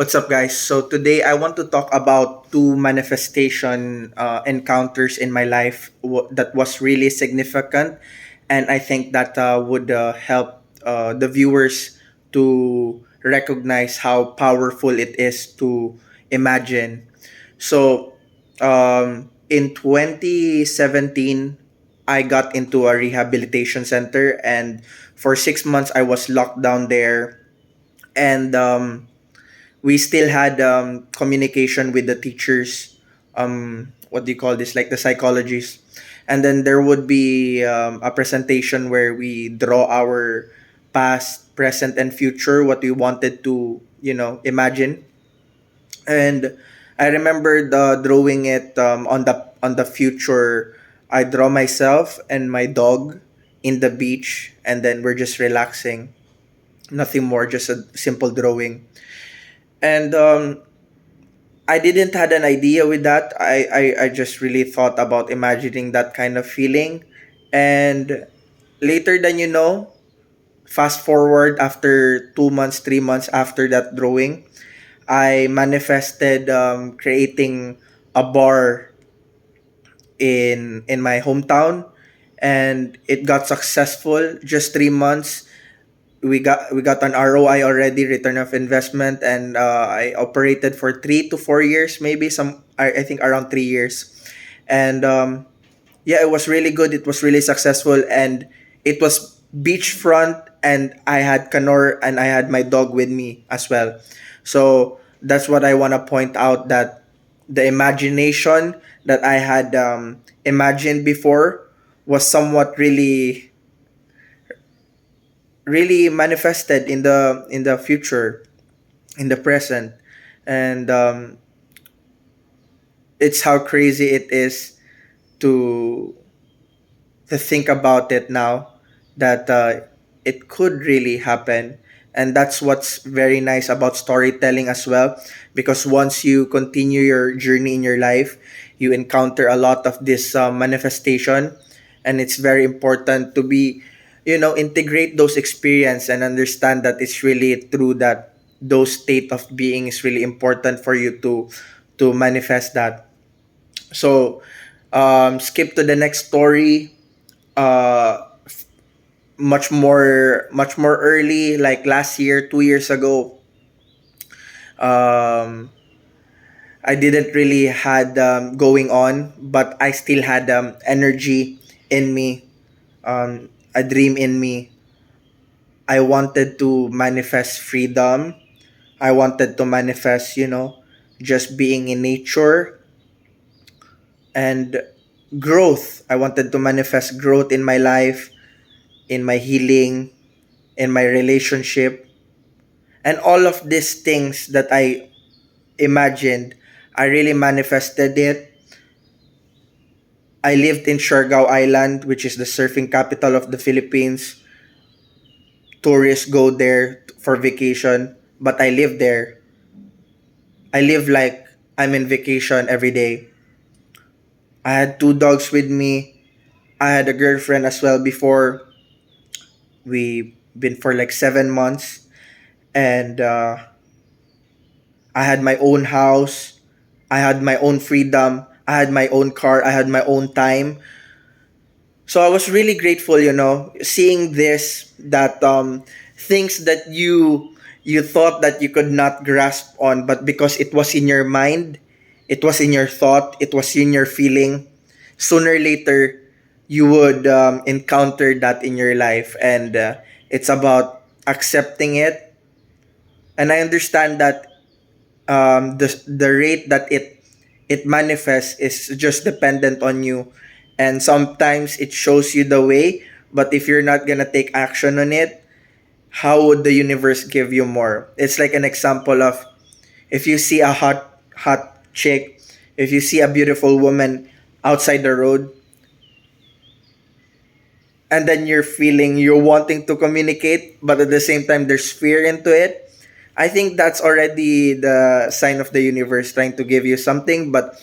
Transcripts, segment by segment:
What's up, guys? So today I want to talk about two manifestation encounters in my life that was really significant, and I think that would help the viewers to recognize how powerful it is to imagine. So, in 2017, I got into a rehabilitation center, and for 6 months I was locked down there, and we still had communication with the teachers. What do you call this, like the psychologists? And then there would be a presentation where we draw our past, present, and future, what we wanted to imagine. And I remember drawing it on the future. I draw myself and my dog in the beach, and then we're just relaxing, nothing more, just a simple drawing. And I didn't had an idea with that. I just really thought about imagining that kind of feeling. And later than you know, fast forward after 2 months, 3 months after that drawing, I manifested creating a bar in my hometown, and it got successful. Just 3 months, we got an ROI already, return of investment, and I operated for 3 to 4 years, maybe I think around 3 years, and yeah, it was really good. It was really successful, and it was beachfront, and I had Canor and I had my dog with me as well. So that's what I want to point out, that the imagination that I had imagined before was somewhat really manifested in the future, in the present. And it's how crazy it is to think about it now, that it could really happen. And that's what's very nice about storytelling as well, because once you continue your journey in your life, you encounter a lot of this manifestation. And it's very important to be, integrate those experience and understand that it's really true, that those state of being is really important for you to manifest that. So skip to the next story. Uh much more much more early, like last year, 2 years ago. um I didn't really had going on, but I still had energy in me, a dream in me. I wanted to manifest freedom. I wanted to manifest, just being in nature, and growth. I wanted to manifest growth in my life, in my healing, in my relationship, and all of these things that I imagined, I really manifested it. I lived in Siargao Island, which is the surfing capital of the Philippines. Tourists go there for vacation, but I live there. I live like I'm in vacation every day. I had two dogs with me. I had a girlfriend as well before. We been for like 7 months, and I had my own house. I had my own freedom. I had my own car. I had my own time. So I was really grateful, seeing this, that things that you thought that you could not grasp on, but because it was in your mind, it was in your thought, it was in your feeling, sooner or later you would encounter that in your life. And it's about accepting it. And I understand that the rate that it manifests is just dependent on you, and sometimes it shows you the way. But if you're not gonna take action on it, how would the universe give you more? It's like an example of, if you see a hot chick, if you see a beautiful woman outside the road, and then you're wanting to communicate, but at the same time there's fear into it. I think that's already the sign of the universe trying to give you something, but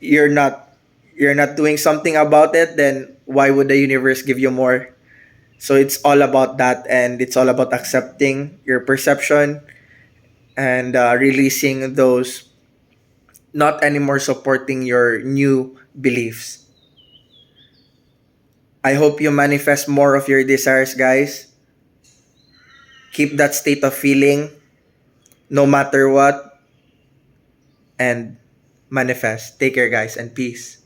you're not you're not doing something about it. Then why would the universe give you more? So it's all about that, and it's all about accepting your perception, and releasing those not anymore supporting your new beliefs. I hope you manifest more of your desires, guys. Keep that state of feeling no matter what, and manifest. Take care, guys, and peace.